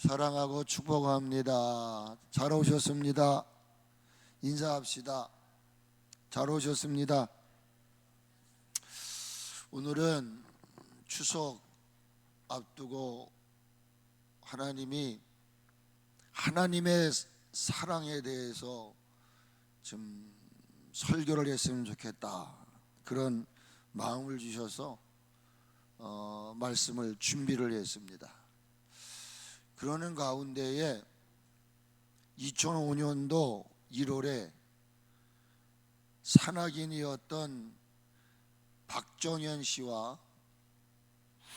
사랑하고 축복합니다. 잘 오셨습니다. 인사합시다. 잘 오셨습니다. 오늘은 추석 앞두고 하나님의 사랑에 대해서 좀 설교를 했으면 좋겠다, 그런 마음을 주셔서 말씀을 준비를 했습니다. 그러는 가운데에 2005년도 1월에 산악인이었던 박정현 씨와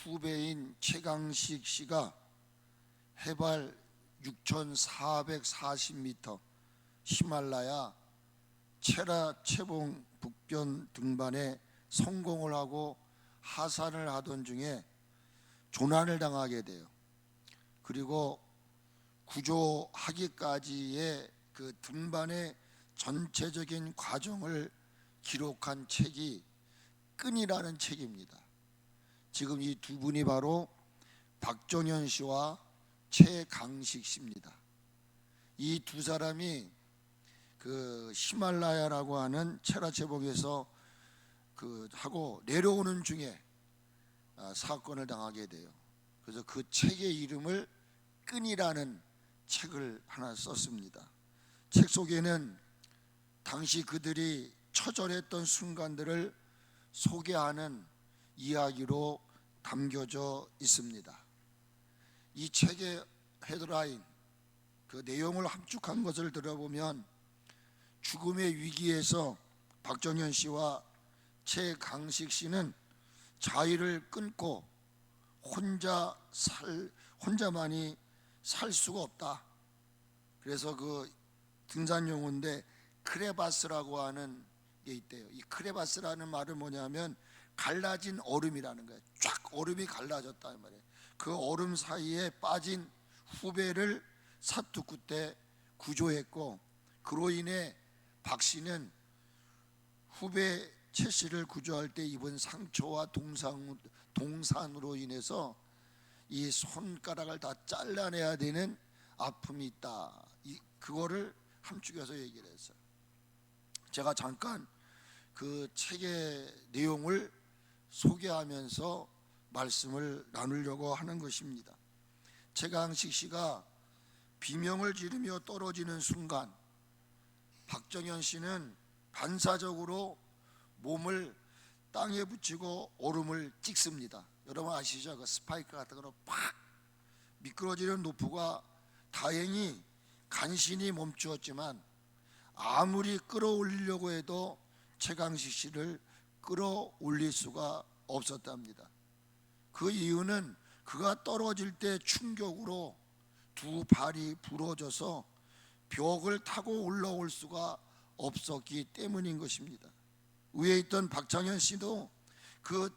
후배인 최강식 씨가 해발 6,440m 히말라야 체라체봉 북변 등반에 성공을 하고 하산을 하던 중에 조난을 당하게 돼요. 그리고 구조하기까지의 그 등반의 전체적인 과정을 기록한 책이 끈이라는 책입니다. 지금 이 두 분이 바로 박정현 씨와 최강식 씨입니다. 이 두 사람이 그 히말라야라고 하는 체라체봉에서 하고 내려오는 중에 사건을 당하게 돼요. 그래서 그 책의 이름을 끈이라는 책을 하나 썼습니다. 책 속에는 당시 그들이 처절했던 순간들을 소개하는 이야기로 담겨져 있습니다. 이 책의 헤드라인, 그 내용을 함축한 것을 들어보면 죽음의 위기에서 박정현 씨와 최강식 씨는 자의를 끊고 혼자만이 살 수가 없다. 그래서 그 등산 용어인데 크레바스라고 하는 게 있대요. 이 크레바스라는 말은 뭐냐면 갈라진 얼음이라는 거예요. 쫙 얼음이 갈라졌다는 말이에요. 그 얼음 사이에 빠진 후배를 사투 끝에 구조했고, 그로 인해 박 씨는 후배 최 씨를 구조할 때 입은 상처와 동산으로 인해서 이 손가락을 다 잘라내야 되는 아픔이 있다. 그거를 함축해서 얘기를 했어요. 제가 잠깐 그 책의 내용을 소개하면서 말씀을 나누려고 하는 것입니다. 최강식 씨가 비명을 지르며 떨어지는 순간 박정현 씨는 반사적으로 몸을 땅에 붙이고 얼음을 찍습니다. 여러분 아시죠? 그 스파이크 같은 거로 팍 미끄러지는 노프가 다행히 간신히 멈추었지만 아무리 끌어올리려고 해도 최강식 씨를 끌어올릴 수가 없었답니다. 그 이유는 그가 떨어질 때 충격으로 두 발이 부러져서 벽을 타고 올라올 수가 없었기 때문인 것입니다. 위에 있던 박정현 씨도 그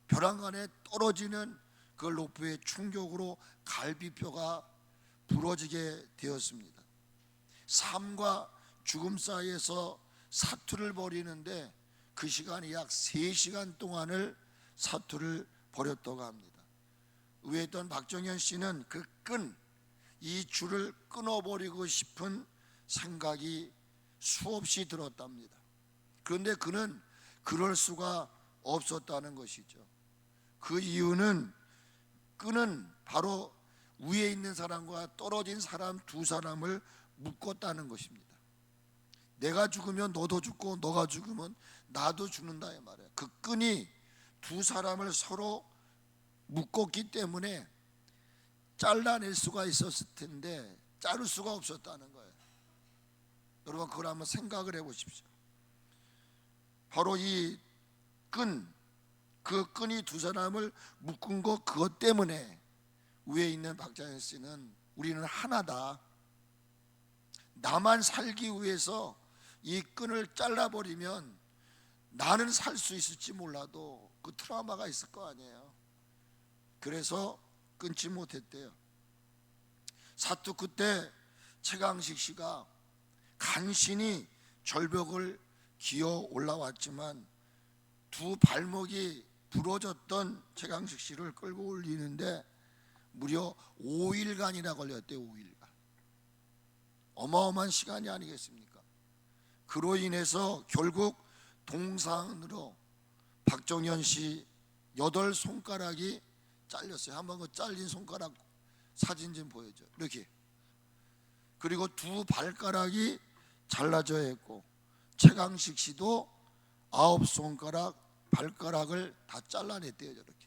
벼랑간에 떨어지는 그 로프의 충격으로 갈비뼈가 부러지게 되었습니다. 삶과 죽음 사이에서 사투를 벌이는데 그 시간이 약 3시간 동안을 사투를 벌였다고 합니다. 위에 있던 박정현 씨는 이 줄을 끊어버리고 싶은 생각이 수없이 들었답니다. 그런데 그는 그럴 수가 없었다는 것이죠. 그 이유는 끈은 바로 위에 있는 사람과 떨어진 사람 두 사람을 묶었다는 것입니다. 내가 죽으면 너도 죽고 너가 죽으면 나도 죽는다 이 말이에요. 그 끈이 두 사람을 서로 묶었기 때문에 잘라낼 수가 있었을 텐데 자를 수가 없었다는 거예요. 여러분 그걸 한번 생각을 해보십시오. 바로 그 끈이 두 사람을 묶은 그것 때문에 위에 있는 박정현 씨는 우리는 하나다, 나만 살기 위해서 이 끈을 잘라버리면 나는 살 수 있을지 몰라도 그 트라우마가 있을 거 아니에요. 그래서 끊지 못했대요. 사투 끝에 최강식 씨가 간신히 절벽을 기어 올라왔지만 두 발목이 부러졌던 최강식 씨를 끌고 올리는데 무려 5일간이나 걸렸대요. 5일간. 어마어마한 시간이 아니겠습니까? 그로 인해서 결국 동상으로 박정현 씨 8손가락이 잘렸어요. 한번 그 잘린 손가락 사진 좀 보여줘. 이렇게. 그리고 2발가락이 잘라져야 했고, 최강식 씨도 9손가락 발가락을 다 잘라냈대요. 저렇게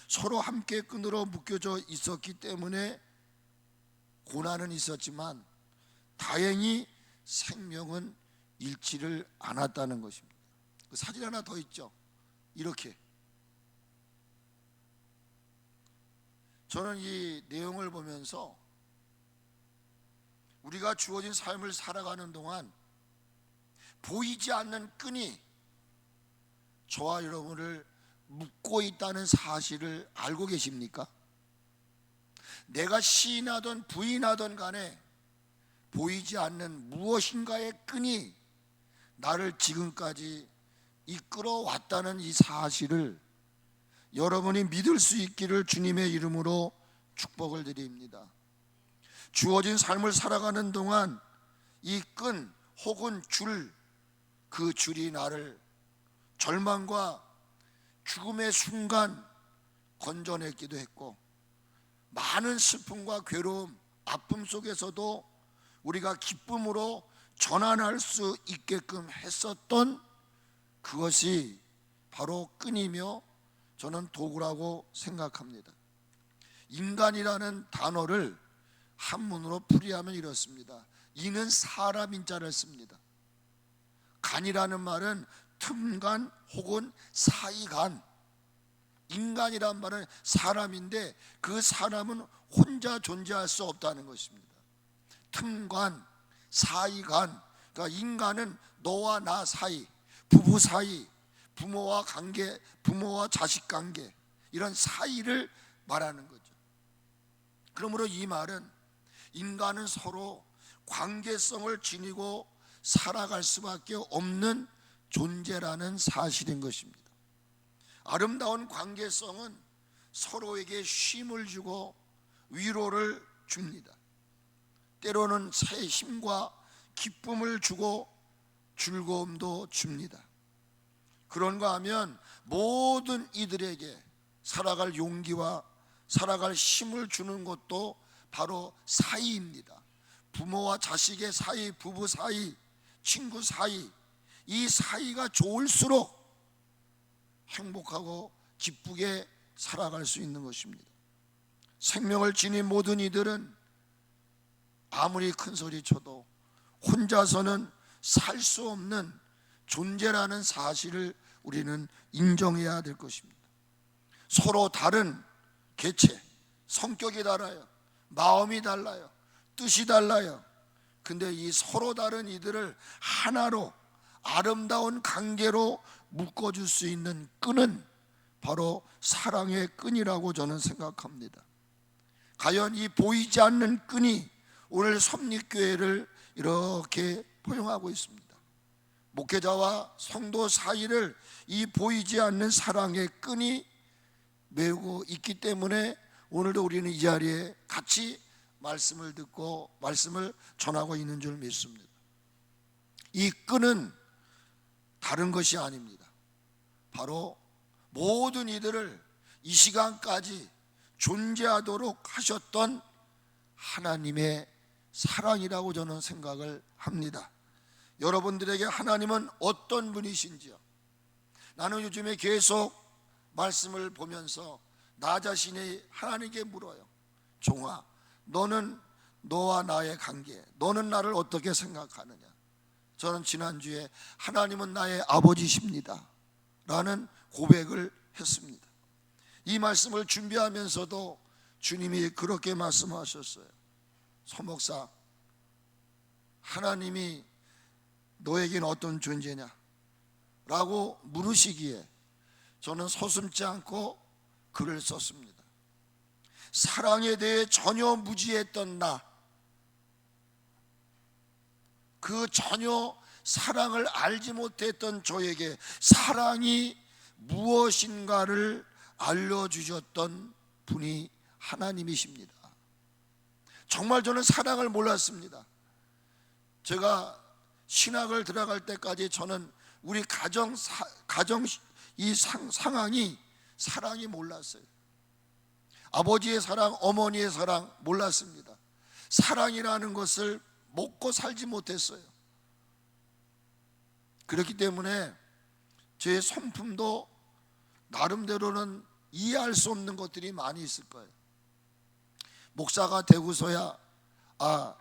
서로 함께 끈으로 묶여져 있었기 때문에 고난은 있었지만 다행히 생명은 잃지를 않았다는 것입니다. 그 사진 하나 더 있죠. 이렇게 저는 이 내용을 보면서 우리가 주어진 삶을 살아가는 동안 보이지 않는 끈이 저와 여러분을 묶고 있다는 사실을 알고 계십니까? 내가 시인하든 부인하든 간에 보이지 않는 무엇인가의 끈이 나를 지금까지 이끌어 왔다는 이 사실을 여러분이 믿을 수 있기를 주님의 이름으로 축복을 드립니다. 주어진 삶을 살아가는 동안 이 끈 혹은 줄, 그 줄이 나를 절망과 죽음의 순간 건져냈기도 했고, 많은 슬픔과 괴로움, 아픔 속에서도 우리가 기쁨으로 전환할 수 있게끔 했었던 그것이 바로 끈이며 저는 도구라고 생각합니다. 인간이라는 단어를 한문으로 풀이하면 이렇습니다. 이는 사람 인자를 씁니다. 간이라는 말은 틈간 혹은 사이간, 인간이란 말은 사람인데 그 사람은 혼자 존재할 수 없다는 것입니다. 틈간, 사이간, 그러니까 인간은 너와 나 사이, 부부 사이, 부모와 관계, 부모와 자식 관계, 이런 사이를 말하는 거죠. 그러므로 이 말은 인간은 서로 관계성을 지니고 살아갈 수밖에 없는 존재라는 사실인 것입니다. 아름다운 관계성은 서로에게 쉼을 주고 위로를 줍니다. 때로는 새 힘과 기쁨을 주고 즐거움도 줍니다. 그런가 하면 모든 이들에게 살아갈 용기와 살아갈 힘을 주는 것도 바로 사이입니다. 부모와 자식의 사이, 부부 사이, 친구 사이, 이 사이가 좋을수록 행복하고 기쁘게 살아갈 수 있는 것입니다. 생명을 지닌 모든 이들은 아무리 큰 소리 쳐도 혼자서는 살 수 없는 존재라는 사실을 우리는 인정해야 될 것입니다. 서로 다른 개체, 성격이 달라요. 마음이 달라요. 뜻이 달라요. 근데 이 서로 다른 이들을 하나로 아름다운 관계로 묶어줄 수 있는 끈은 바로 사랑의 끈이라고 저는 생각합니다. 과연 이 보이지 않는 끈이 오늘 섭립교회를 이렇게 포용하고 있습니다. 목회자와 성도 사이를 이 보이지 않는 사랑의 끈이 메우고 있기 때문에 오늘도 우리는 이 자리에 같이 말씀을 듣고 말씀을 전하고 있는 줄 믿습니다. 이 끈은 다른 것이 아닙니다. 바로 모든 이들을 이 시간까지 존재하도록 하셨던 하나님의 사랑이라고 저는 생각을 합니다. 여러분들에게 하나님은 어떤 분이신지요? 나는 요즘에 계속 말씀을 보면서 나 자신이 하나님께 물어요. 종아, 너는 너와 나의 관계, 너는 나를 어떻게 생각하느냐? 저는 지난주에 하나님은 나의 아버지십니다 라는 고백을 했습니다. 이 말씀을 준비하면서도 주님이 그렇게 말씀하셨어요. 소목사, 하나님이 너에게는 어떤 존재냐? 라고 물으시기에 저는 서슴지 않고 글을 썼습니다. 사랑에 대해 전혀 무지했던 나, 그 전혀 사랑을 알지 못했던 저에게 사랑이 무엇인가를 알려주셨던 분이 하나님이십니다. 정말 저는 사랑을 몰랐습니다. 제가 신학을 들어갈 때까지 저는 우리 가정 이 상황이 사랑이 몰랐어요. 아버지의 사랑, 어머니의 사랑 몰랐습니다. 사랑이라는 것을 먹고 살지 못했어요. 그렇기 때문에 제 성품도 나름대로는 이해할 수 없는 것들이 많이 있을 거예요. 목사가 되고서야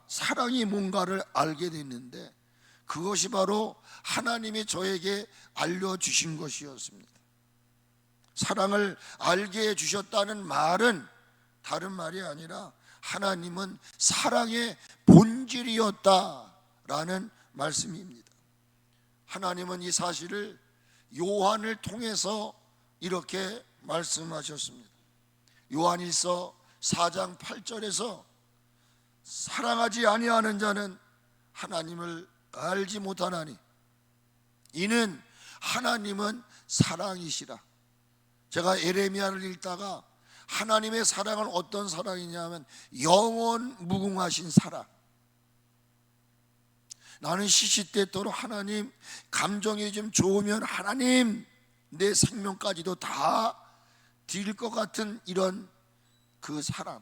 사랑이 뭔가를 알게 됐는데, 그것이 바로 하나님이 저에게 알려주신 것이었습니다. 사랑을 알게 해주셨다는 말은 다른 말이 아니라 하나님은 사랑의 본질이었다라는 말씀입니다. 하나님은 이 사실을 요한을 통해서 이렇게 말씀하셨습니다. 요한일서 4장 8절에서 사랑하지 아니하는 자는 하나님을 알지 못하나니 이는 하나님은 사랑이시라. 제가 에레미야를 읽다가 하나님의 사랑은 어떤 사랑이냐면 영원 무궁하신 사랑. 나는 시시때때로 하나님, 감정이 좀 좋으면 하나님 내 생명까지도 다 드릴 것 같은 이런 그 사랑.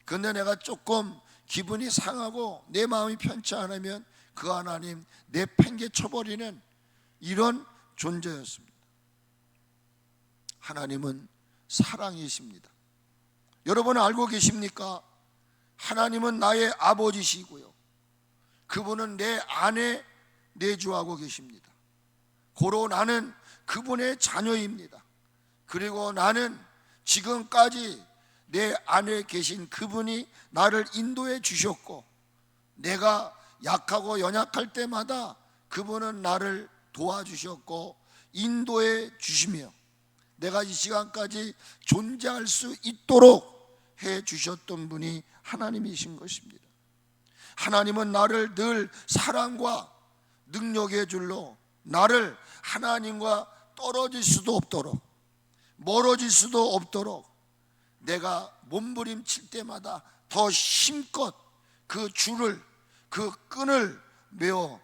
그런데 내가 조금 기분이 상하고 내 마음이 편치 않으면 그 하나님 내팽개 쳐버리는 이런 존재였습니다. 하나님은 사랑이십니다. 여러분 알고 계십니까? 하나님은 나의 아버지시고요, 그분은 내 안에 내주하고 계십니다. 고로 나는 그분의 자녀입니다. 그리고 나는 지금까지 내 안에 계신 그분이 나를 인도해 주셨고, 내가 약하고 연약할 때마다 그분은 나를 도와주셨고 인도해 주시며 내가 이 시간까지 존재할 수 있도록 해 주셨던 분이 하나님이신 것입니다. 하나님은 나를 늘 사랑과 능력의 줄로 나를 하나님과 떨어질 수도 없도록, 멀어질 수도 없도록 내가 몸부림칠 때마다 더 힘껏 그 줄을, 그 끈을 메어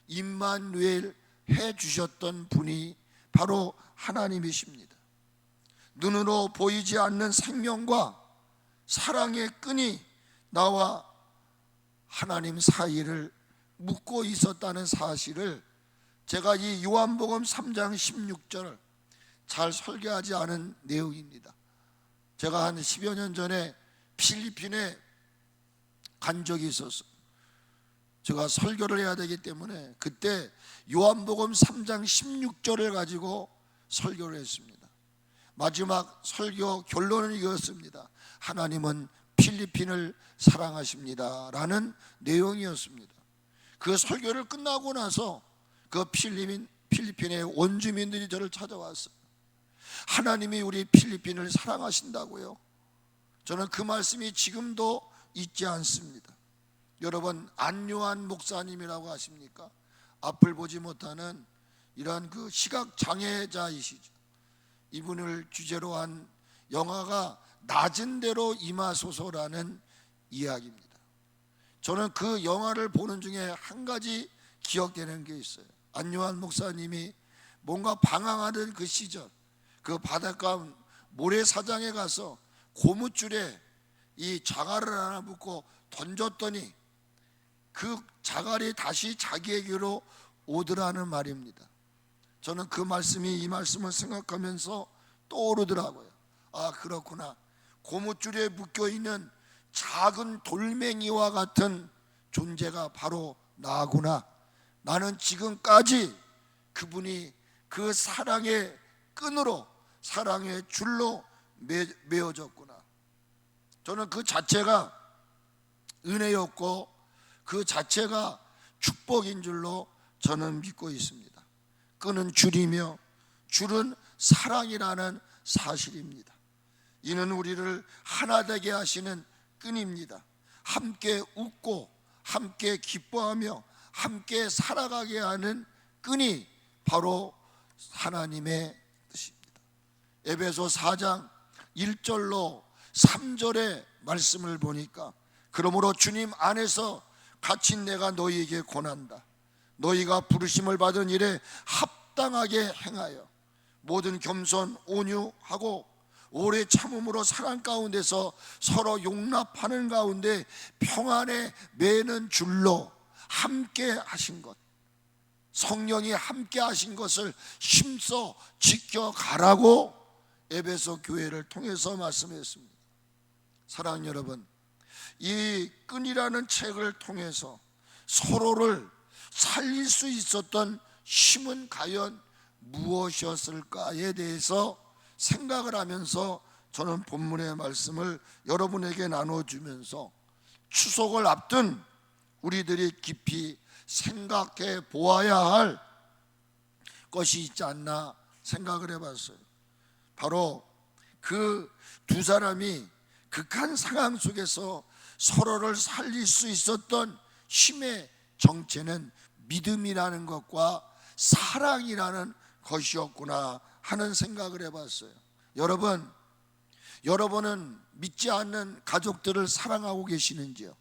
임마누엘 해 주셨던 분이 바로 하나님이십니다. 눈으로 보이지 않는 생명과 사랑의 끈이 나와 하나님 사이를 묶고 있었다는 사실을 제가 이 요한복음 3장 16절을 잘 설계하지 않은 내용입니다. 제가 한 10여 년 전에 필리핀에 간 적이 있었어요. 제가 설교를 해야 되기 때문에 그때 요한복음 3장 16절을 가지고 설교를 했습니다. 마지막 설교 결론은 이것입니다. 하나님은 필리핀을 사랑하십니다 라는 내용이었습니다. 그 설교를 끝나고 나서 그 필리핀의 원주민들이 저를 찾아왔어요. 하나님이 우리 필리핀을 사랑하신다고요? 저는 그 말씀이 지금도 잊지 않습니다. 여러분, 안요한 목사님이라고 아십니까? 앞을 보지 못하는 이러한 그 시각장애자이시죠. 이분을 주제로 한 영화가 낮은 대로 임하소서라는 이야기입니다. 저는 그 영화를 보는 중에 한 가지 기억되는 게 있어요. 안요한 목사님이 뭔가 방황하던 그 시절, 그 바닷가 모래사장에 가서 고무줄에 이 자갈을 하나 묶고 던졌더니 그 자갈이 다시 자기에게로 오더라는 말입니다. 저는 그 말씀이 이 말씀을 생각하면서 떠오르더라고요. 아, 그렇구나. 고무줄에 묶여있는 작은 돌멩이와 같은 존재가 바로 나구나. 나는 지금까지 그분이 그 사랑의 끈으로, 사랑의 줄로 메어졌구나. 저는 그 자체가 은혜였고 그 자체가 축복인 줄로 저는 믿고 있습니다. 끈은 줄이며 줄은 사랑이라는 사실입니다. 이는 우리를 하나 되게 하시는 끈입니다. 함께 웃고 함께 기뻐하며 함께 살아가게 하는 끈이 바로 하나님의 뜻입니다. 에베소 4장 1절로 3절의 말씀을 보니까 그러므로 주님 안에서 갇힌 내가 너희에게 권한다. 너희가 부르심을 받은 일에 합당하게 행하여 모든 겸손 온유하고 오래 참음으로 사랑 가운데서 서로 용납하는 가운데 평안에 매는 줄로 함께 하신 것, 성령이 함께 하신 것을 힘써 지켜가라고 에베소 교회를 통해서 말씀했습니다. 사랑하는 여러분, 이 끈이라는 책을 통해서 서로를 살릴 수 있었던 힘은 과연 무엇이었을까에 대해서 생각을 하면서 저는 본문의 말씀을 여러분에게 나눠주면서 추석을 앞둔 우리들이 깊이 생각해 보아야 할 것이 있지 않나 생각을 해봤어요. 바로 그 두 사람이 극한 상황 속에서 서로를 살릴 수 있었던 힘의 정체는 믿음이라는 것과 사랑이라는 것이었구나 하는 생각을 해봤어요. 여러분은 믿지 않는 가족들을 사랑하고 계시는지요?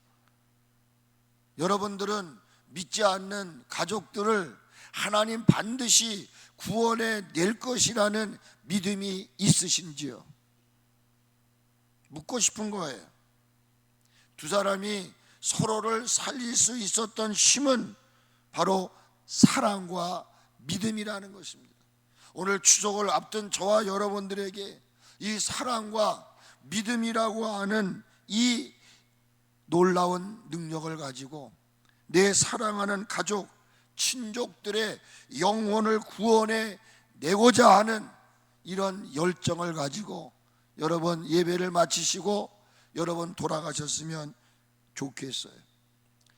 여러분들은 믿지 않는 가족들을 하나님 반드시 구원해 낼 것이라는 믿음이 있으신지요? 묻고 싶은 거예요. 두 사람이 서로를 살릴 수 있었던 힘은 바로 사랑과 믿음이라는 것입니다. 오늘 추석을 앞둔 저와 여러분들에게 이 사랑과 믿음이라고 하는 이 놀라운 능력을 가지고 내 사랑하는 가족, 친족들의 영혼을 구원해 내고자 하는 이런 열정을 가지고 여러분 예배를 마치시고 여러분 돌아가셨으면 좋겠어요.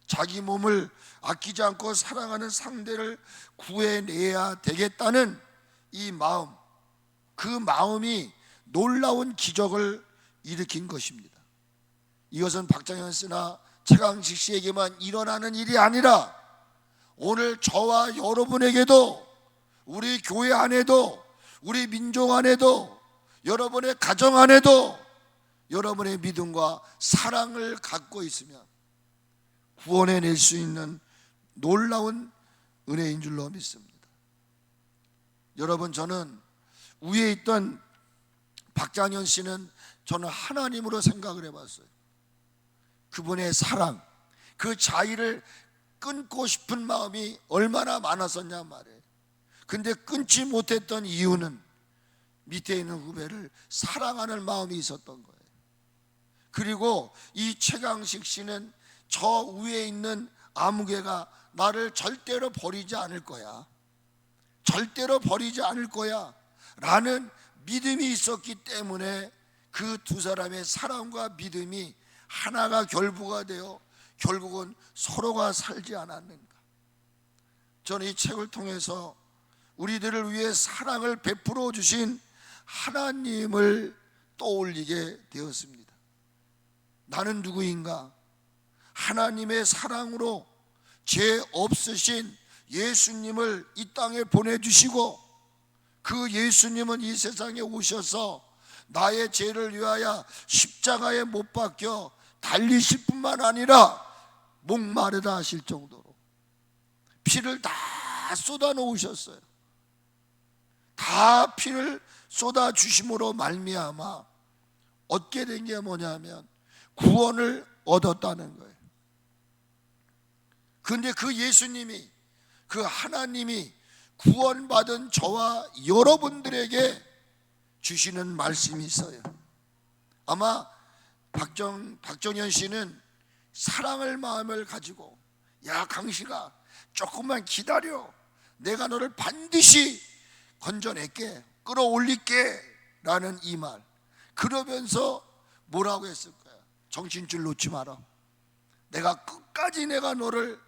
자기 몸을 아끼지 않고 사랑하는 상대를 구해내야 되겠다는 이 마음, 그 마음이 놀라운 기적을 일으킨 것입니다. 이것은 박장현 씨나 최강식 씨에게만 일어나는 일이 아니라 오늘 저와 여러분에게도, 우리 교회 안에도, 우리 민족 안에도, 여러분의 가정 안에도 여러분의 믿음과 사랑을 갖고 있으면 구원해낼 수 있는 놀라운 은혜인 줄로 믿습니다. 여러분, 저는 위에 있던 박장현 씨는 저는 하나님으로 생각을 해봤어요. 그분의 사랑, 그 자의를 끊고 싶은 마음이 얼마나 많았었냐 말이에요. 근데 끊지 못했던 이유는 밑에 있는 후배를 사랑하는 마음이 있었던 거예요. 그리고 이 최강식 씨는 저 위에 있는 아무개가 나를 절대로 버리지 않을 거야, 절대로 버리지 않을 거야 라는 믿음이 있었기 때문에 그 두 사람의 사랑과 믿음이 하나가 결부가 되어 결국은 서로가 살지 않았는가. 저는 이 책을 통해서 우리들을 위해 사랑을 베풀어 주신 하나님을 떠올리게 되었습니다. 나는 누구인가? 하나님의 사랑으로 죄 없으신 예수님을 이 땅에 보내주시고 그 예수님은 이 세상에 오셔서 나의 죄를 위하여 십자가에 못 박혀 달리실 뿐만 아니라 목마르다 하실 정도로 피를 다 쏟아 놓으셨어요. 다 피를 쏟아 주심으로 말미암아 얻게 된 게 뭐냐면 구원을 얻었다는 거예요. 그런데 그 예수님이, 그 하나님이 구원받은 저와 여러분들에게 주시는 말씀이 있어요. 아마 박정현 씨는 사랑을 마음을 가지고, 야 강식아 조금만 기다려, 내가 너를 반드시 건져낼게, 끌어올릴게 라는 이 말, 그러면서 뭐라고 했을 거야? 정신줄 놓지 마라, 내가 끝까지 내가 너를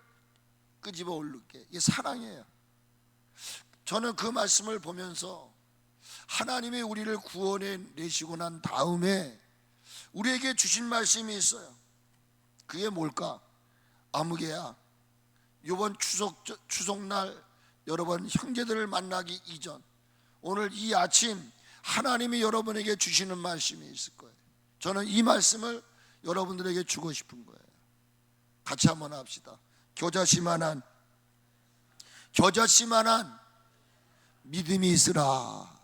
끄집어 올릴게. 이게 사랑이에요. 저는 그 말씀을 보면서 하나님이 우리를 구원해 내시고 난 다음에 우리에게 주신 말씀이 있어요. 그게 뭘까? 아무개야, 이번 추석날 여러분 형제들을 만나기 이전 오늘 이 아침 하나님이 여러분에게 주시는 말씀이 있을 거예요. 저는 이 말씀을 여러분들에게 주고 싶은 거예요. 같이 한번 합시다. 겨자씨만한 믿음이 있으라.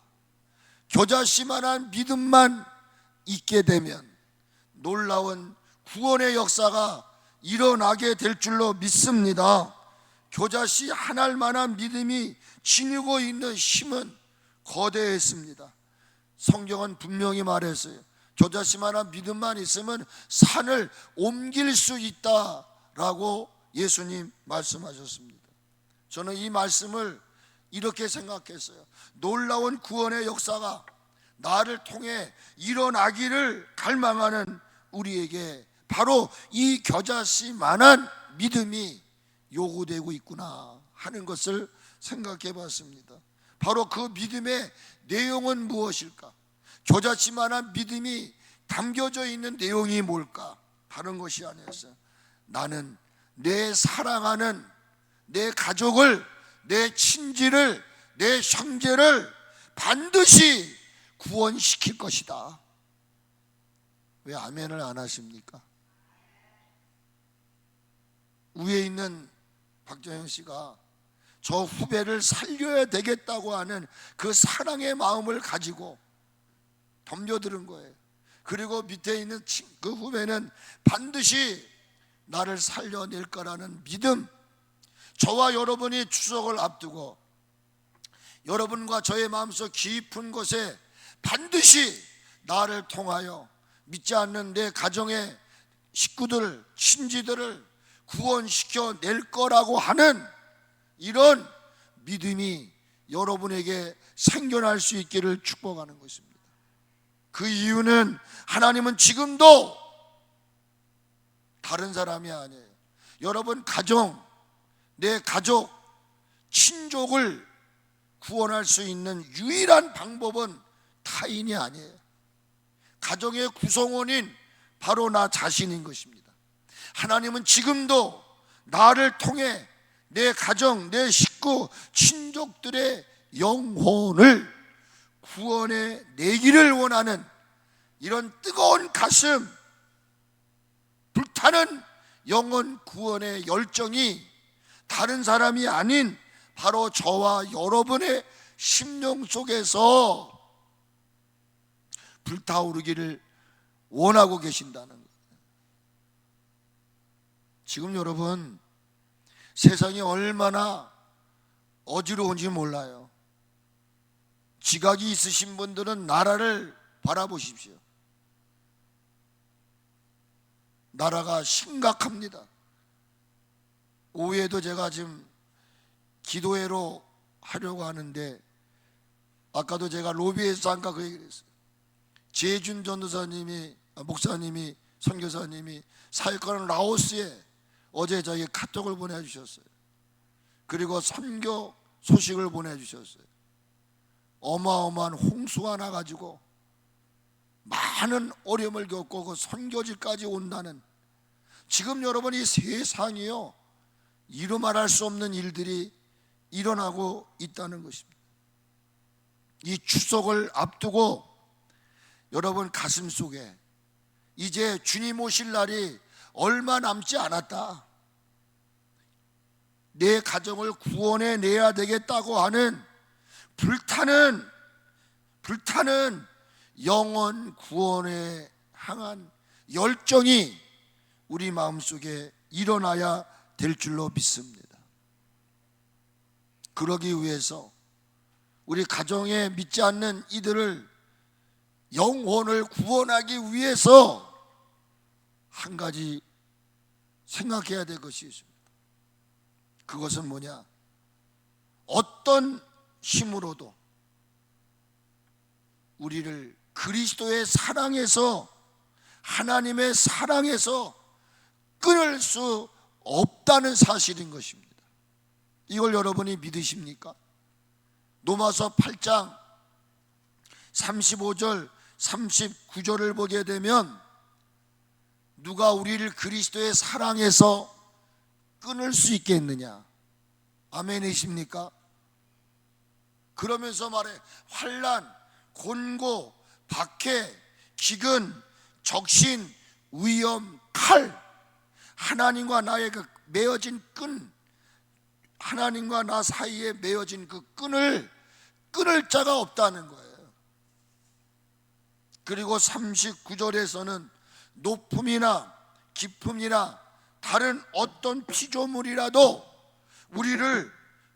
겨자씨만한 믿음만 있게 되면 놀라운 구원의 역사가 일어나게 될 줄로 믿습니다. 겨자씨 한 알만한 믿음이 지니고 있는 힘은 거대했습니다. 성경은 분명히 말했어요. 겨자씨만한 믿음만 있으면 산을 옮길 수 있다라고 예수님 말씀하셨습니다. 저는 이 말씀을 이렇게 생각했어요. 놀라운 구원의 역사가 나를 통해 일어나기를 갈망하는 우리에게 바로 이 겨자씨만한 믿음이 요구되고 있구나 하는 것을 생각해 봤습니다. 바로 그 믿음의 내용은 무엇일까? 겨자씨만한 믿음이 담겨져 있는 내용이 뭘까? 다른 것이 아니었어요. 나는 내 사랑하는 내 가족을, 내 친지를, 내 형제를 반드시 구원시킬 것이다. 왜 아멘을 안 하십니까? 위에 있는 박정영 씨가 저 후배를 살려야 되겠다고 하는 그 사랑의 마음을 가지고 덤벼드는 거예요. 그리고 밑에 있는 그 후배는 반드시 나를 살려낼 거라는 믿음. 저와 여러분이 추석을 앞두고 여러분과 저의 마음속 깊은 곳에 반드시 나를 통하여 믿지 않는 내 가정의 식구들, 친지들을 구원시켜 낼 거라고 하는 이런 믿음이 여러분에게 생겨날 수 있기를 축복하는 것입니다. 그 이유는 하나님은 지금도 다른 사람이 아니에요. 여러분 가정, 내 가족, 친족을 구원할 수 있는 유일한 방법은 타인이 아니에요. 가정의 구성원인 바로 나 자신인 것입니다. 하나님은 지금도 나를 통해 내 가정, 내 식구, 친족들의 영혼을 구원해 내기를 원하는 이런 뜨거운 가슴, 불타는 영혼 구원의 열정이 다른 사람이 아닌 바로 저와 여러분의 심령 속에서 불타오르기를 원하고 계신다는 거예요. 지금 여러분 세상이 얼마나 어지러운지 몰라요. 지각이 있으신 분들은 나라를 바라보십시오. 나라가 심각합니다. 오후에도 제가 지금 기도회로 하려고 하는데 아까도 제가 로비에서 잠깐 그 얘기를 했어요. 재준 전도사님이, 목사님이, 선교사님이 사역하는 라오스에 어제 저에게 카톡을 보내주셨어요. 그리고 선교 소식을 보내주셨어요. 어마어마한 홍수가 나가지고 많은 어려움을 겪고 그 선교지까지 온다는, 지금 여러분이 세상이요 이루 말할 수 없는 일들이 일어나고 있다는 것입니다. 이 추석을 앞두고 여러분 가슴 속에 이제 주님 오실 날이 얼마 남지 않았다, 내 가정을 구원해 내야 되겠다고 하는 불타는 영혼 구원에 향한 열정이 우리 마음속에 일어나야 될 줄로 믿습니다. 그러기 위해서 우리 가정에 믿지 않는 이들을 영혼을 구원하기 위해서 한 가지 생각해야 될 것이 있습니다. 그것은 뭐냐? 어떤 힘으로도 우리를 그리스도의 사랑에서, 하나님의 사랑에서 끊을 수 없다는 사실인 것입니다. 이걸 여러분이 믿으십니까? 로마서 8장 35절 39절을 보게 되면 누가 우리를 그리스도의 사랑에서 끊을 수 있겠느냐? 아멘이십니까? 그러면서 말해, 환난, 곤고, 박해, 기근, 적신, 위험, 칼, 하나님과 나의 그 매어진 끈, 하나님과 나 사이에 매어진 그 끈을 끊을 자가 없다는 거예요. 그리고 39절에서는 높음이나 깊음이나 다른 어떤 피조물이라도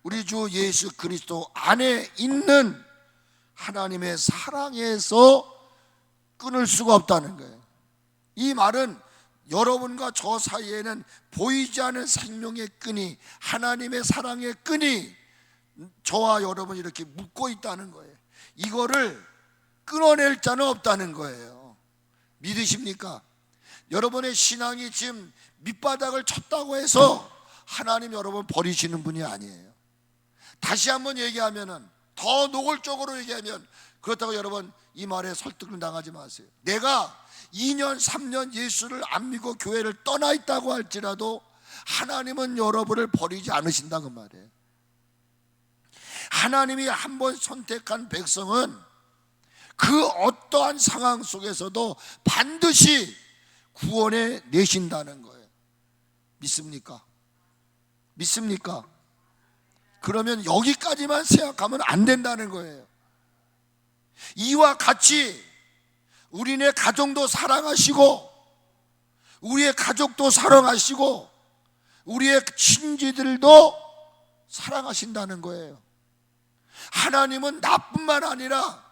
우리 주 예수 그리스도 안에 있는 하나님의 사랑에서 끊을 수가 없다는 거예요. 이 말은 여러분과 저 사이에는 보이지 않는 생명의 끈이, 하나님의 사랑의 끈이 저와 여러분이 이렇게 묶고 있다는 거예요. 이거를 끊어낼 자는 없다는 거예요. 믿으십니까? 여러분의 신앙이 지금 밑바닥을 쳤다고 해서 하나님 여러분 버리시는 분이 아니에요. 다시 한번 얘기하면은, 더 노골적으로 얘기하면, 그렇다고 여러분 이 말에 설득을 당하지 마세요. 내가 2년 3년 예수를 안 믿고 교회를 떠나 있다고 할지라도 하나님은 여러분을 버리지 않으신다 그 말이에요. 하나님이 한번 선택한 백성은 그 어떠한 상황 속에서도 반드시 구원해 내신다는 거예요. 믿습니까? 믿습니까? 그러면 여기까지만 생각하면 안 된다는 거예요. 이와 같이 우리네 가정도 사랑하시고, 우리의 가족도 사랑하시고, 우리의 친지들도 사랑하신다는 거예요. 하나님은 나뿐만 아니라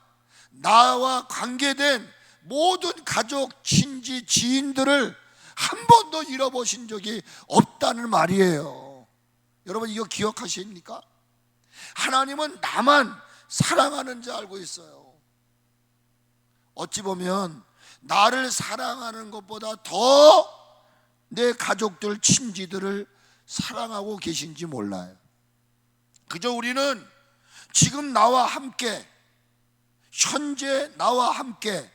나와 관계된 모든 가족, 친지, 지인들을 한 번도 잃어보신 적이 없다는 말이에요. 여러분 이거 기억하십니까? 하나님은 나만 사랑하는 줄 알고 있어요. 어찌 보면 나를 사랑하는 것보다 더 내 가족들, 친지들을 사랑하고 계신지 몰라요. 그저 우리는 지금 나와 함께, 현재 나와 함께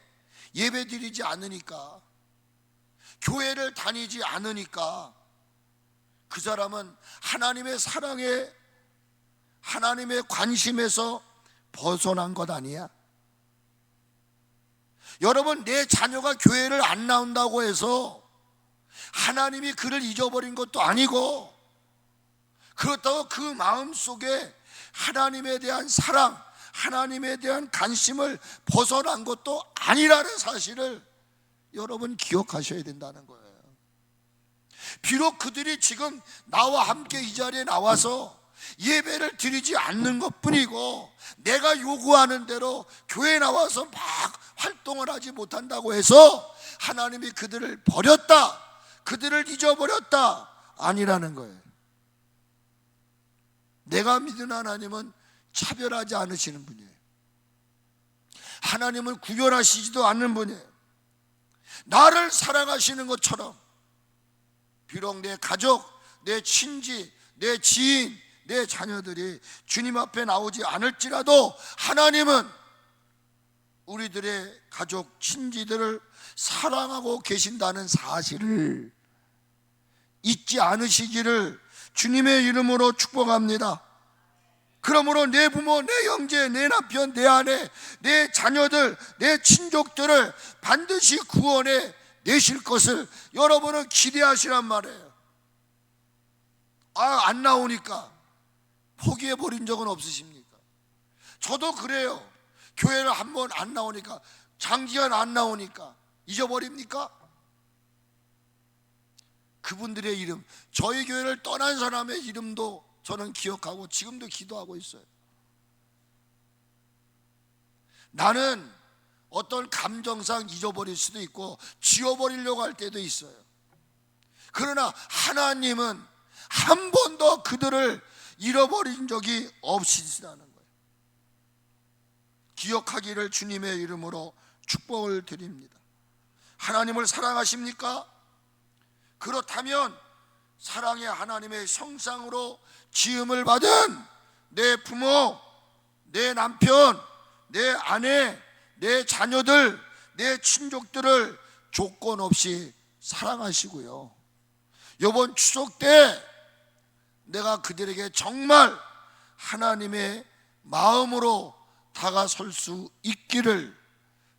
예배드리지 않으니까, 교회를 다니지 않으니까 그 사람은 하나님의 사랑에, 하나님의 관심에서 벗어난 것 아니야? 여러분, 내 자녀가 교회를 안 나온다고 해서 하나님이 그를 잊어버린 것도 아니고, 그렇다고 그 마음속에 하나님에 대한 사랑, 하나님에 대한 관심을 벗어난 것도 아니라는 사실을 여러분 기억하셔야 된다는 거예요. 비록 그들이 지금 나와 함께 이 자리에 나와서 예배를 드리지 않는 것뿐이고, 내가 요구하는 대로 교회에 나와서 막 활동을 하지 못한다고 해서 하나님이 그들을 버렸다, 그들을 잊어버렸다, 아니라는 거예요. 내가 믿는 하나님은 차별하지 않으시는 분이에요. 하나님은 구별하시지도 않는 분이에요. 나를 사랑하시는 것처럼 비록 내 가족, 내 친지, 내 지인, 내 자녀들이 주님 앞에 나오지 않을지라도 하나님은 우리들의 가족, 친지들을 사랑하고 계신다는 사실을 잊지 않으시기를 주님의 이름으로 축복합니다. 그러므로 내 부모, 내 형제, 내 남편, 내 아내, 내 자녀들, 내 친족들을 반드시 구원해 내실 것을 여러분은 기대하시란 말이에요. 안 나오니까 포기해버린 적은 없으십니까? 저도 그래요. 교회를 한번 안 나오니까, 장기간 안 나오니까 잊어버립니까? 그분들의 이름, 저희 교회를 떠난 사람의 이름도 저는 기억하고 지금도 기도하고 있어요. 나는 어떤 감정상 잊어버릴 수도 있고 지워버리려고 할 때도 있어요. 그러나 하나님은 한 번도 그들을 잃어버린 적이 없으시다는 거예요. 기억하기를 주님의 이름으로 축복을 드립니다. 하나님을 사랑하십니까? 그렇다면 사랑의 하나님의 형상으로 지음을 받은 내 부모, 내 남편, 내 아내, 내 자녀들, 내 친족들을 조건 없이 사랑하시고요, 이번 추석 때 내가 그들에게 정말 하나님의 마음으로 다가설 수 있기를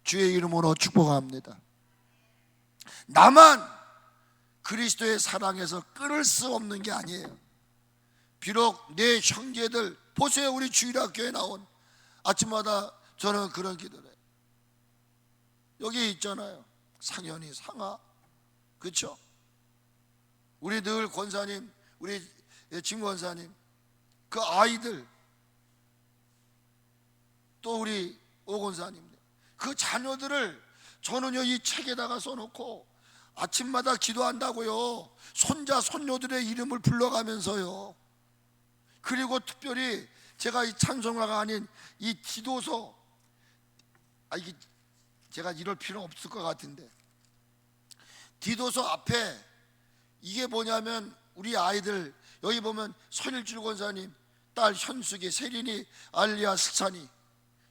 주의 이름으로 축복합니다. 나만 그리스도의 사랑에서 끊을 수 없는 게 아니에요. 비록 내 형제들, 보세요. 우리 주일학교에 나온 아침마다 저는 그런 기도를 해요. 여기 있잖아요. 상현이, 상아, 그렇죠? 우리 늘 권사님, 우리 진 권사님, 그 아이들, 또 우리 오 권사님, 그 자녀들을 저는요 이 책에다가 써놓고 아침마다 기도한다고요. 손자 손녀들의 이름을 불러가면서요. 그리고 특별히 제가 이 찬송가가 아닌 이 기도서, 이게 제가 이럴 필요는 없을 것 같은데, 기도서 앞에 이게 뭐냐면 우리 아이들, 여기 보면 선일주 권사님 딸 현숙이, 세린이, 알리아, 스찬이,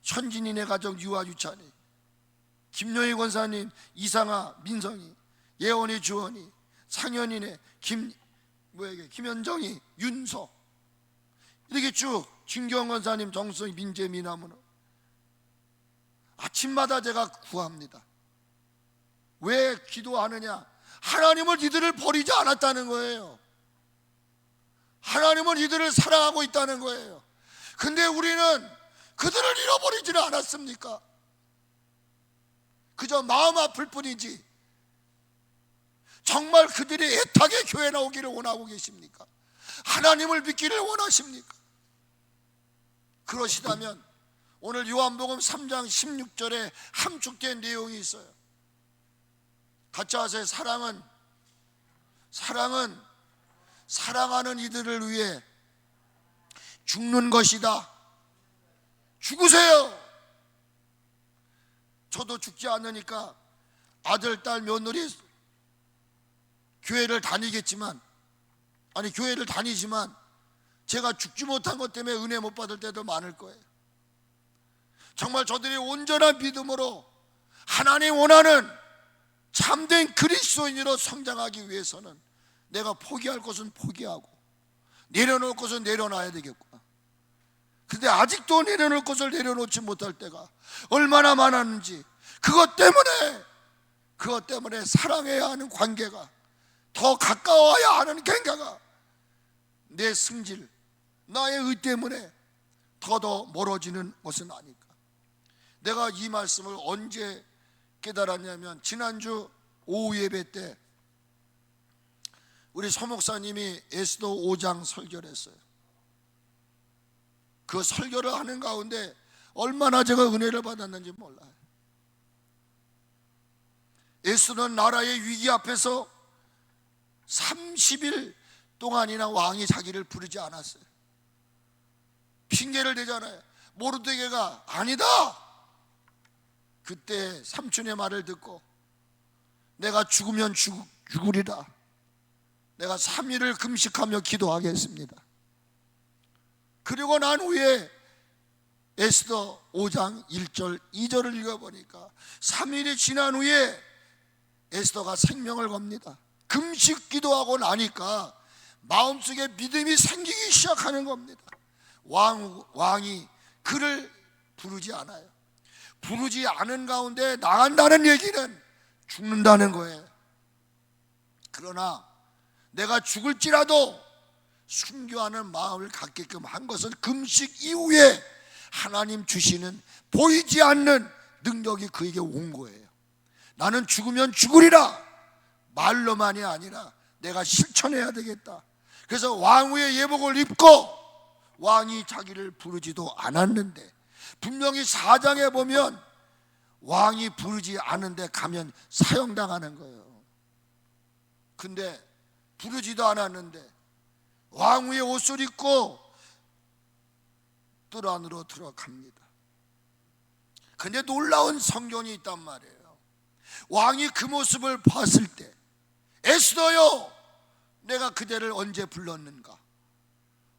현진이네 가정 유아, 유찬이, 김용희 권사님, 이상아, 민성이, 예원이, 주원이, 상현이네 김현정이, 윤서, 이렇게 쭉, 진경 권사님, 정수희, 민재, 미나무는 아침마다 제가 구합니다. 왜 기도하느냐? 하나님은 이들을 버리지 않았다는 거예요. 하나님은 이들을 사랑하고 있다는 거예요. 근데 우리는 그들을 잃어버리지는 않았습니까? 그저 마음 아플 뿐이지 정말 그들이 애타게 교회 나오기를 원하고 계십니까? 하나님을 믿기를 원하십니까? 그러시다면 오늘 요한복음 3장 16절에 함축된 내용이 있어요. 같이 하세요. 사랑은 사랑하는 이들을 위해 죽는 것이다. 죽으세요. 저도 죽지 않으니까 아들, 딸, 며느리 교회를 다니지만 제가 죽지 못한 것 때문에 은혜 못 받을 때도 많을 거예요. 정말 저들이 온전한 믿음으로 하나님 원하는 참된 그리스도인으로 성장하기 위해서는 내가 포기할 것은 포기하고 내려놓을 것은 내려놔야 되겠구나. 근데 아직도 내려놓을 것을 내려놓지 못할 때가 얼마나 많았는지, 그것 때문에 사랑해야 하는 관계가, 더 가까워야 하는 관계가 내 승질, 나의 의 때문에 더 멀어지는 것은 아닐까. 내가 이 말씀을 언제 깨달았냐면 지난주 오후 예배 때 우리 서 목사님이 에스더 5장 설교를 했어요. 그 설교를 하는 가운데 얼마나 제가 은혜를 받았는지 몰라요. 에스더는 나라의 위기 앞에서 30일 동안이나 왕이 자기를 부르지 않았어요. 핑계를 대잖아요. 모르드게가 아니다. 그때 삼촌의 말을 듣고 내가 죽으면 죽으리라. 내가 3일을 금식하며 기도하겠습니다. 그리고 난 후에 에스더 5장 1절 2절을 읽어보니까 3일이 지난 후에 에스더가 생명을 겁니다. 금식 기도하고 나니까 마음속에 믿음이 생기기 시작하는 겁니다. 왕이 그를 부르지 않아요. 부르지 않은 가운데 나간다는 얘기는 죽는다는 거예요. 그러나 내가 죽을지라도 순교하는 마음을 갖게끔 한 것은 금식 이후에 하나님 주시는 보이지 않는 능력이 그에게 온 거예요. 나는 죽으면 죽으리라. 말로만이 아니라 내가 실천해야 되겠다. 그래서 왕후의 예복을 입고 왕이 자기를 부르지도 않았는데, 분명히 4장에 보면 왕이 부르지 않은데 가면 사형당하는 거예요. 근데 부르지도 않았는데 왕후의 옷을 입고 뜰 안으로 들어갑니다. 근데 놀라운 성경이 있단 말이에요. 왕이 그 모습을 봤을 때 에스더여, 내가 그대를 언제 불렀는가?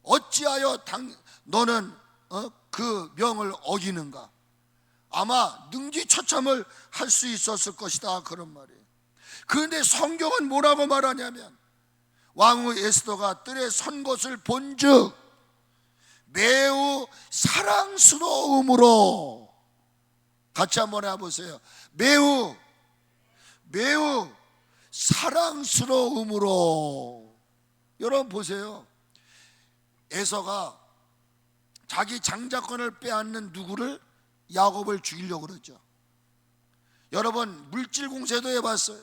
어찌하여 너는 그 명을 어기는가? 아마 능지처참을 할 수 있었을 것이다, 그런 말이에요. 그런데 성경은 뭐라고 말하냐면 왕후 에스더가 뜰에 선 것을 본즉 매우 사랑스러움으로, 같이 한번 해보세요. 매우 사랑스러움으로. 여러분 보세요. 에서가 자기 장자권을 빼앗는 누구를? 야곱을 죽이려고 그러죠. 여러분 물질 공세도 해봤어요.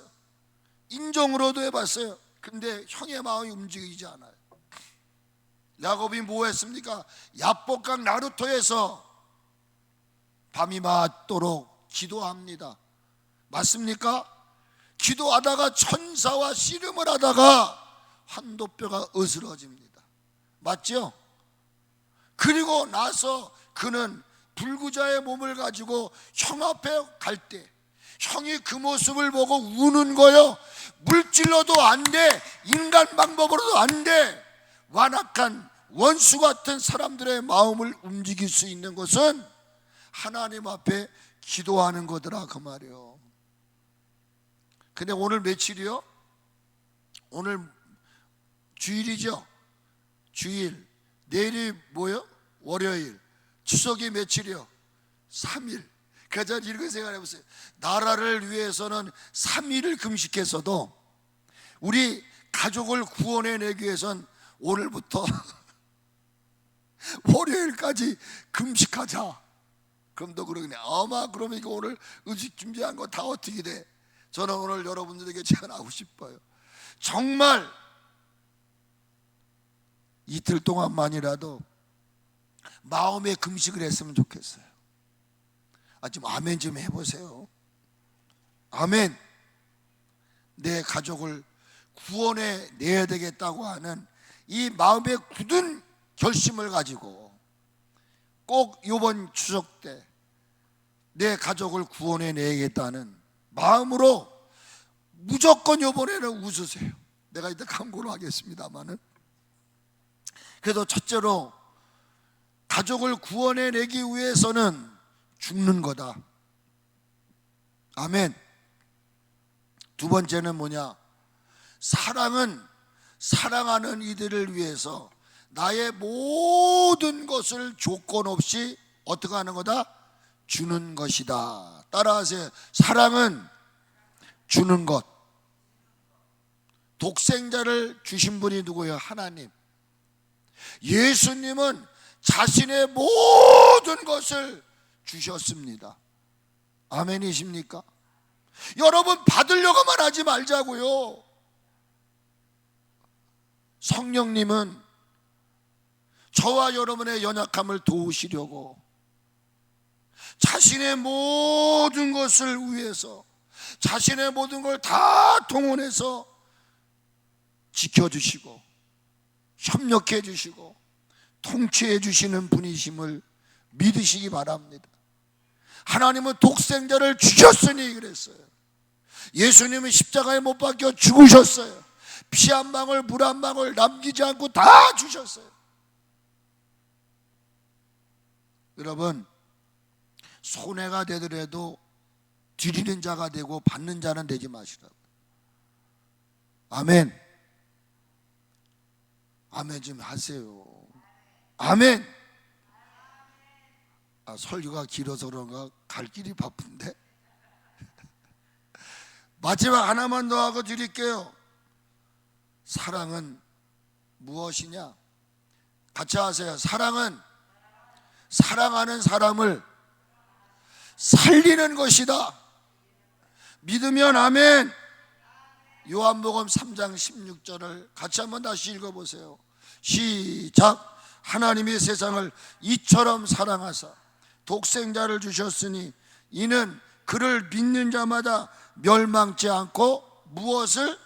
인정으로도 해봤어요. 근데 형의 마음이 움직이지 않아요. 야곱이 뭐 했습니까? 야복강 나루토에서 밤이 맞도록 기도합니다. 맞습니까? 기도하다가 천사와 씨름을 하다가 환도뼈가 으스러집니다. 맞죠? 그리고 나서 그는 불구자의 몸을 가지고 형 앞에 갈 때 형이 그 모습을 보고 우는 거요. 물질로도 안 돼, 인간 방법으로도 안 돼. 완악한 원수 같은 사람들의 마음을 움직일 수 있는 것은 하나님 앞에 기도하는 거더라 그 말이요. 근데 오늘 며칠이요? 오늘 주일이죠. 주일. 내일이 뭐요? 월요일. 추석이 며칠이요? 3일. 그래서 이렇게 생각해 보세요. 나라를 위해서는 3일을 금식했어도 우리 가족을 구원해내기 위해서는 오늘부터 월요일까지 금식하자. 그럼 너 그러겠네. 아마 그러면 이거 오늘 음식 준비한 거 다 어떻게 돼? 저는 오늘 여러분들에게 제안하고 싶어요. 정말 이틀 동안만이라도 마음의 금식을 했으면 좋겠어요. 좀 아멘 좀 해보세요. 아멘. 내 가족을 구원해 내야 되겠다고 하는 이 마음의 굳은 결심을 가지고 꼭 이번 추석 때 내 가족을 구원해 내야겠다는 마음으로 무조건 이번에는 웃으세요. 내가 이따 강구를 하겠습니다마는. 그래도 첫째로 가족을 구원해 내기 위해서는 죽는 거다. 아멘. 두 번째는 뭐냐? 사랑은 사랑하는 이들을 위해서 나의 모든 것을 조건 없이 어떻게 하는 거다? 주는 것이다. 따라하세요. 사랑은 주는 것. 독생자를 주신 분이 누구예요? 하나님. 예수님은 자신의 모든 것을 주셨습니다. 아멘이십니까? 여러분 받으려고만 하지 말자고요. 성령님은 저와 여러분의 연약함을 도우시려고 자신의 모든 것을 위해서 자신의 모든 걸 다 동원해서 지켜주시고 협력해 주시고 통치해 주시는 분이심을 믿으시기 바랍니다. 하나님은 독생자를 주셨으니 그랬어요. 예수님은 십자가에 못 박혀 죽으셨어요. 피 한 방울 물 한 방울 남기지 않고 다 주셨어요. 여러분 손해가 되더라도 드리는 자가 되고 받는 자는 되지 마시라고. 아멘. 아멘 좀 하세요. 아멘. 설교가 길어서 그런가 갈 길이 바쁜데. 마지막 하나만 더 하고 드릴게요. 사랑은 무엇이냐? 같이 하세요. 사랑은 사랑하는 사람을 살리는 것이다. 믿으면 아멘. 요한복음 3장 16절을 같이 한번 다시 읽어보세요. 시작. 하나님이 세상을 이처럼 사랑하사 독생자를 주셨으니 이는 그를 믿는 자마다 멸망치 않고 무엇을?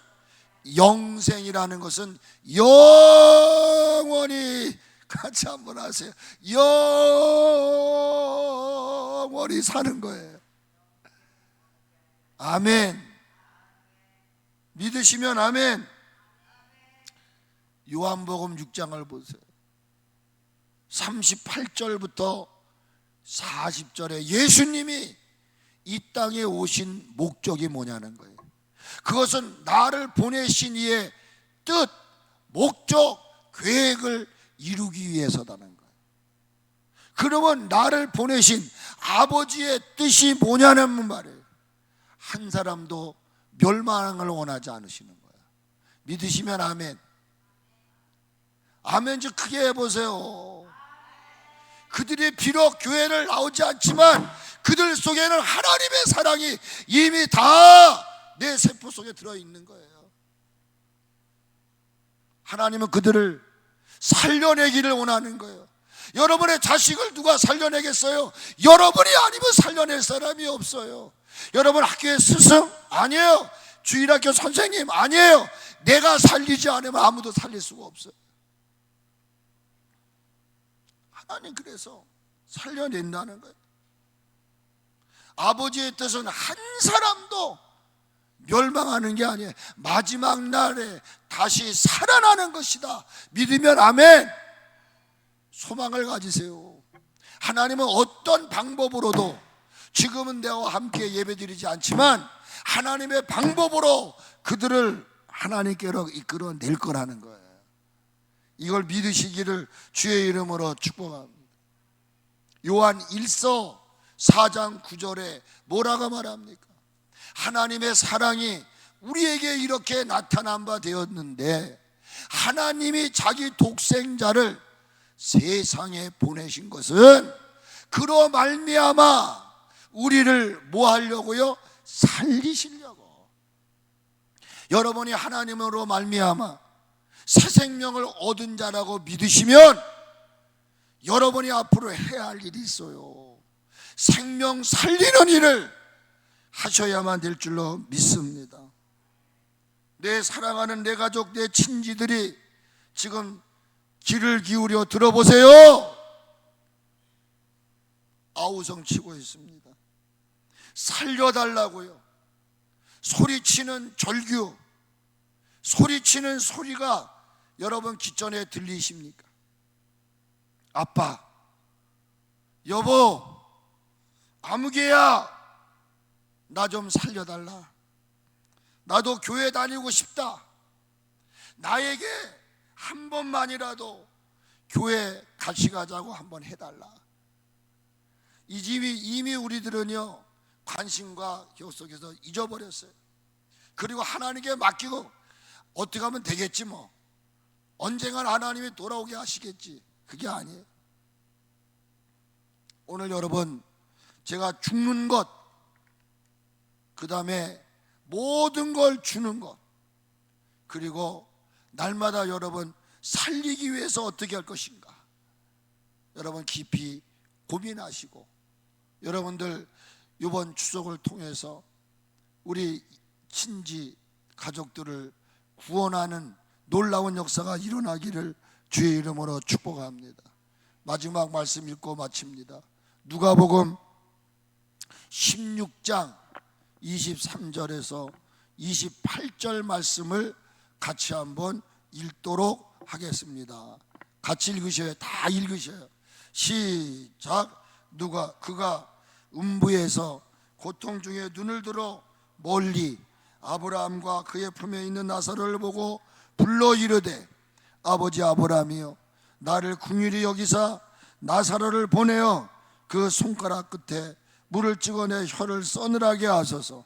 영생이라는 것은 영원히, 같이 한번 하세요. 영원히 사는 거예요. 아멘. 믿으시면 아멘. 요한복음 6장을 보세요. 38절부터 40절에 예수님이 이 땅에 오신 목적이 뭐냐는 거예요. 그것은 나를 보내신 이의 뜻, 목적, 계획을 이루기 위해서다는 거예요. 그러면 나를 보내신 아버지의 뜻이 뭐냐는 말이에요. 한 사람도 멸망을 원하지 않으시는 거예요. 믿으시면 아멘. 아멘 좀 크게 해보세요. 그들이 비록 교회를 나오지 않지만 그들 속에는 하나님의 사랑이 이미 다 내 세포 속에 들어있는 거예요. 하나님은 그들을 살려내기를 원하는 거예요. 여러분의 자식을 누가 살려내겠어요? 여러분이 아니면 살려낼 사람이 없어요. 여러분 학교의 스승? 아니에요. 주일학교 선생님? 아니에요. 내가 살리지 않으면 아무도 살릴 수가 없어요. 하나님 그래서 살려낸다는 거예요. 아버지의 뜻은 한 사람도 멸망하는 게 아니에요. 마지막 날에 다시 살아나는 것이다. 믿으면 아멘. 소망을 가지세요. 하나님은 어떤 방법으로도, 지금은 내와 함께 예배드리지 않지만 하나님의 방법으로 그들을 하나님께로 이끌어낼 거라는 거예요. 이걸 믿으시기를 주의 이름으로 축복합니다. 요한 1서 4장 9절에 뭐라고 말합니까? 하나님의 사랑이 우리에게 이렇게 나타난 바 되었는데 하나님이 자기 독생자를 세상에 보내신 것은 그로 말미암아 우리를 뭐 하려고요? 살리시려고. 여러분이 하나님으로 말미암아 새 생명을 얻은 자라고 믿으시면 여러분이 앞으로 해야 할 일이 있어요. 생명 살리는 일을 하셔야만 될 줄로 믿습니다. 내 사랑하는 내 가족, 내 친지들이 지금 귀를 기울여 들어보세요. 아우성 치고 있습니다. 살려달라고요. 소리치는 절규, 소리치는 소리가 여러분 귓전에 들리십니까? 아빠, 여보, 아무개야, 나 좀 살려달라. 나도 교회 다니고 싶다. 나에게 한 번만이라도 교회 같이 가자고 한번 해달라. 이미 우리들은요 관심과 기억 속에서 잊어버렸어요. 그리고 하나님께 맡기고 어떻게 하면 되겠지 뭐, 언젠간 하나님이 돌아오게 하시겠지. 그게 아니에요. 오늘 여러분, 제가 죽는 것, 그 다음에 모든 걸 주는 것, 그리고 날마다 여러분 살리기 위해서 어떻게 할 것인가, 여러분 깊이 고민하시고, 여러분들 이번 추석을 통해서 우리 친지 가족들을 구원하는 놀라운 역사가 일어나기를 주의 이름으로 축복합니다. 마지막 말씀 읽고 마칩니다. 누가복음 16장 23절에서 28절 말씀을 같이 한번 읽도록 하겠습니다. 같이 읽으셔요. 다 읽으셔요. 시작. 그가 음부에서 고통 중에 눈을 들어 멀리 아브라함과 그의 품에 있는 나사로를 보고 불러 이르되, 아버지 아브라함이여, 나를 긍휼히 여기사 나사로를 보내어 그 손가락 끝에 물을 찍어 내 혀를 서늘하게 하소서.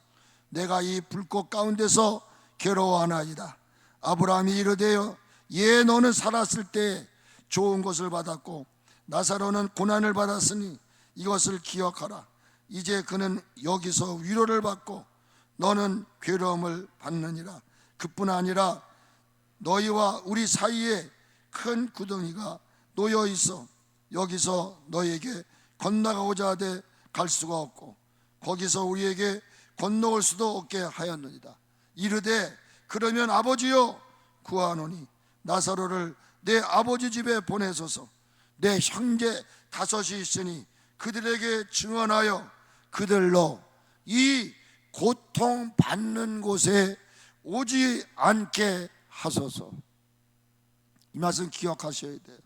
내가 이 불꽃 가운데서 괴로워하나이다. 아브라함이 이르되어, 예, 너는 살았을 때 좋은 것을 받았고 나사로는 고난을 받았으니 이것을 기억하라. 이제 그는 여기서 위로를 받고 너는 괴로움을 받느니라. 그뿐 아니라 너희와 우리 사이에 큰 구덩이가 놓여 있어 여기서 너희에게 건너가고자 하되 갈 수가 없고 거기서 우리에게 건너올 수도 없게 하였느니라. 이르되, 그러면 아버지여 구하노니 나사로를 내 아버지 집에 보내소서. 내 형제 5이 있으니 그들에게 증언하여 그들로 이 고통받는 곳에 오지 않게 하소서. 이 말씀 기억하셔야 돼요.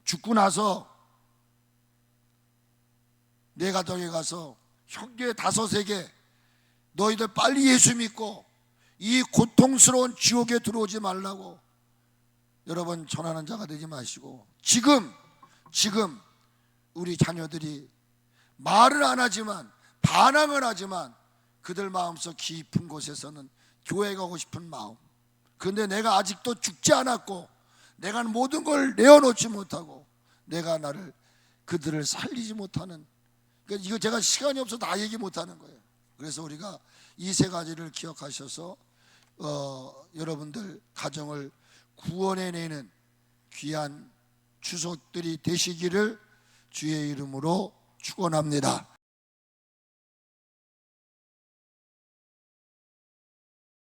죽고 나서 내 가정에 가서 형제 5에게 너희들 빨리 예수 믿고 이 고통스러운 지옥에 들어오지 말라고 여러분 전하는 자가 되지 마시고, 지금 우리 자녀들이 말을 안 하지만 반항을 하지만 그들 마음속 깊은 곳에서는 교회 가고 싶은 마음. 그런데 내가 아직도 죽지 않았고 내가 모든 걸 내어놓지 못하고 내가 그들을 살리지 못하는, 그러니까 이거 제가 시간이 없어서 다 얘기 못하는 거예요. 그래서 우리가 이 세 가지를 기억하셔서 여러분들 가정을 구원해내는 귀한 추석들이 되시기를 주의 이름으로 축원합니다.